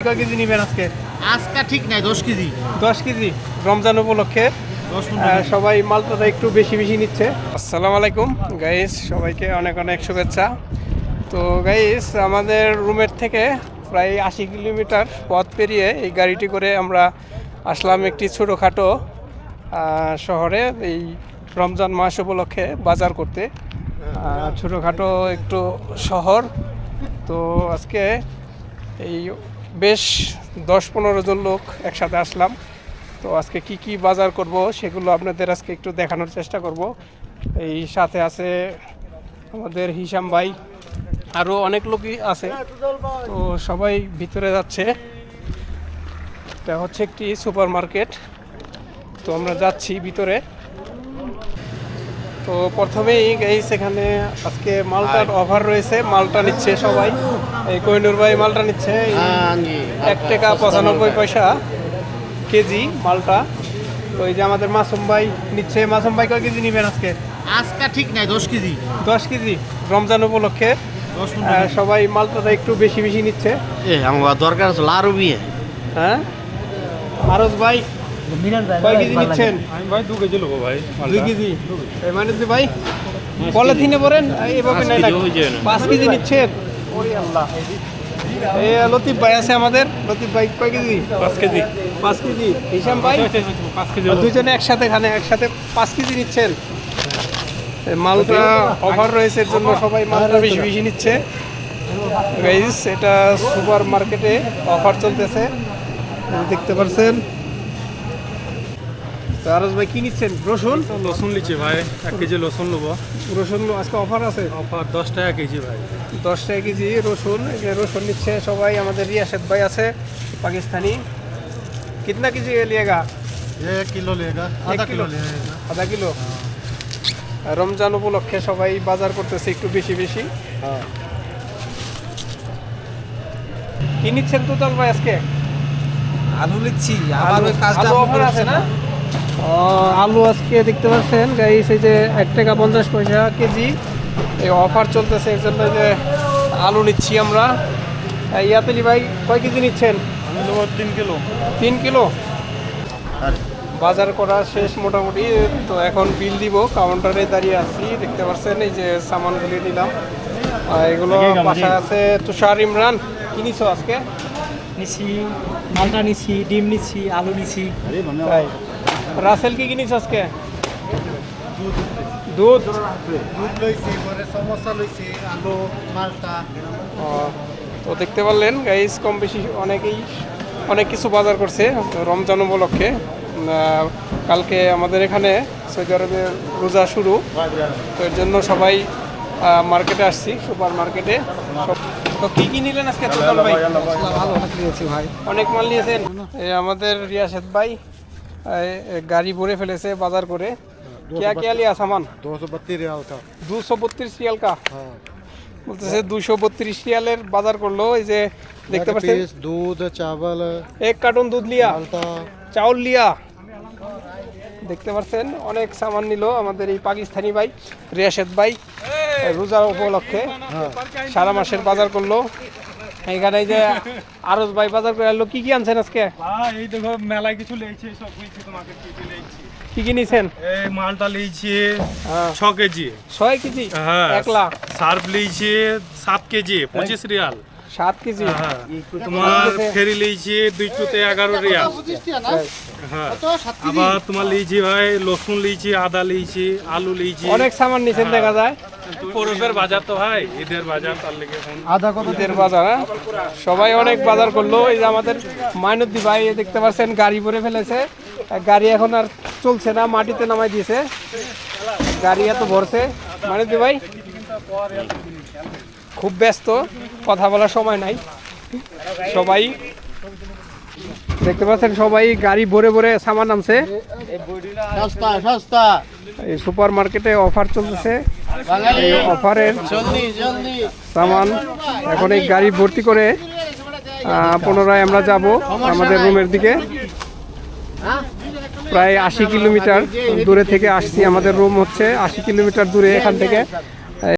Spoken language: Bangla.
কয় কেজি নেবেন আজকে? আজকে ঠিক নাই 10 কেজি। 10 কেজি রমজান উপলক্ষে সবাই মালটা একটু বেশি বেশি নিচ্ছে। আসসালামু আলাইকুম গাইস, সবাইকে অনেক অনেক শুভেচ্ছা। তো গাইস, আমাদের রুমের থেকে প্রায় 80 কিলোমিটার পথ পেরিয়ে এই গাড়িটি করে আমরা আসলাম একটি ছোটোখাটো শহরে এই রমজান মাস উপলক্ষে বাজার করতে। ছোটোখাটো একটু শহর। তো আজকে এই বেশ 10-15 জন লোক একসাথে আসলাম। তো আজকে কি কি বাজার করব সেগুলো আপনাদের আজকে একটু দেখানোর চেষ্টা করব। এই সাথে আছে আমাদের হিসাম ভাই, আরও অনেক লোকই আছে। তো সবাই ভিতরে যাচ্ছে। এটা হচ্ছে একটি সুপার মার্কেট। তো আমরা যাচ্ছি ভিতরে। তো প্রথমেই গাইস, এখানে আজকে মালটার অফার রয়েছে, মালটা নিচ্ছে সবাই। এই কোহিনুর ভাই মালটা নিচ্ছে 1 টাকা 95 পয়সা কেজি মালটা। তো এই যে আমাদের মাসুম ভাই নিচ্ছে। মাসুম ভাই কয় কেজি নেবেন আজকে? আজকে ঠিক নাই 10 কেজি। 10 কেজি রমজান উপলক্ষে সবাই মালটাটা একটু বেশি বেশি নিচ্ছে। আমার দরকার আছে আরো বিয়ে। হ্যাঁ আরজ ভাই কয় কেজি নিচ্ছেন? আমি ভাই 2 কেজি নেবো ভাই। 2 কেজি। মানে ভাই পলিথিনে ভরেন, এইভাবে নাই লাগে। 5 কেজি নিচ্ছেন? ওরে আল্লাহ। এই লতিফ ভাই আছে আমাদের। লতিফ ভাই কয় কেজি? 5 কেজি। 5 কেজি। হিসাম ভাই 5 কেজি। দুজনে একসাথে 5 কেজি নিচ্ছেন। মালটা অফার রয়েছে, এর জন্য সবাই মালটা বেশি বেশি নিচ্ছে গাইস। এটা সুপার মার্কেটে অফার চলতেছে, দেখতে পাচ্ছেন। তো আরজ ভাই কি নিচ্ছেন? রসুন? রসুন লিচি ভাই, 1 কেজি রসুন নেবো। রসুন আজকে অফার আছে। অফার 10 টাকা কেজি ভাই। 10 টাকা কেজি রসুন। এই যে রসুন নিচ্ছে সবাই। আমাদের রিয়াশেদ ভাই আছে পাকিস্তানি। कितना কেজি লিয়েগা? 1 কিলো लेगा, आधा किलो लेगा। आधा किलो। রমজান উপলক্ষে সবাই বাজার করতেছে একটু বেশি বেশি। কি নিচ্ছেন তোতাল ভাই আজকে? আলু লিচ্ছি। আলু অফার আছে না? আলু আজকে দেখতে পাচ্ছেন গাইস, এই যে 1 টাকা 50 পয়সা কেজি এই অফার চলতেছে, এর জন্য যে আলু নিচ্ছি আমরা। ইয়াতেলি ভাই কয় কেজি নিচ্ছেন? আমি নেবো 3 কিলো। 3 কিলো। বাজার করা শেষ মোটামুটি। তো এখন বিল দিব, কাউন্টারে দাঁড়িয়ে আছি। দেখতে পাচ্ছেন এই যে সামানগুলি নিলাম। এগুলো বাসায় আছে। তুষার ইমরান কি নিছো আজকে? নিছি মালটা নিছি, ডিম নিছি, আলু নিছি। তাই। রাসেল কি কিনিস আজকে? দুধ লইছি, পরে সমোসা লইছি, আলু, মালটা। তো দেখতে পারলেন গাইস, কম বেশি অনেক কিছু বাজার করছে রমজান উপলক্ষে। কালকে আমাদের এখানে সৌদি আরবের রোজা শুরু, তো এর জন্য সবাই মার্কেটে আসছি, সুপার মার্কেটে। তো কি নিলেন আজকে তোতাল ভাই? ভালো নিয়েছি ভাই। অনেক মাল নিয়েছেন। এই আমাদের রিয়াশেদ ভাই গাড়ি ভরে ফেলেছে বাজার করে। क्या लिया सामान? 232 रियाल का। 232 রিয়াল কা। বলতেছে 232 রিয়ালের বাজার করলো। এই যে দেখতে পাচ্ছেন, दूध, चावल, 1 কার্টন দুধ লিয়া, माल्टा। চাউল লিয়া। দেখতে পাচ্ছেন অনেক সামান নিল আমাদের এই পাকিস্তানি ভাই রিয়াশেদ ভাই। রোজা উপলক্ষে সারা মাসের বাজার করলো। এখানে এই যে আরজ ভাই বাজার করে আনলো। কি আনছেন আজকে? ভাই এই দেখো মেলায় কিছু লেইছি, সব কইছি তোমাকে কি কি লেইছি। কি নিছেন? এই মালটা লেইছি হ্যাঁ 6 কেজি। 6 কেজি। হ্যাঁ 1 লাখ। সার্ফ লেইছি 7 কেজি 25 রিয়াল। 7 কেজি। হ্যাঁ তোমার ফেরি লেইছি 2 টুতে 11 রিয়াল। হ্যাঁ আবার তোমার লেইছি ভাই রসুন লেইছি, আদা লেইছি, আলু লেইছি। অনেক সামান নিছেন দেখা যায়। পরবের বাজার তো ভাই, ঈদের বাজার, তার লেগে এখন ঈদের বাজার। হ্যাঁ? সবাই অনেক বাজার করলো। এই যে আমাদের মাইনুদ্দি ভাই দেখতে পাচ্ছেন গাড়ি ভরে ফেলেছে। গাড়ি এখন আর চলছে না, মাটিতে নামাই দিয়েছে। গাড়ি এত ভরছে। মাইনুদ্দি ভাই খুব ব্যস্ত, কথা বলার সময় নাই। সবাই দেখতে পাচ্ছেন সবাই গাড়ি ভরে ভরে সামান নামছে। সস্তা সস্তা। এই সুপার মার্কেটে অফার চলতেছে। এই অফারের সামান এখন এই গাড়ি ভর্তি করে পুনরায় আমরা যাব আমাদের রুমের দিকে। প্রায় 80 কিলোমিটার দূরে থেকে আসছি। আমাদের রুম হচ্ছে 80 কিলোমিটার দূরে এখান থেকে।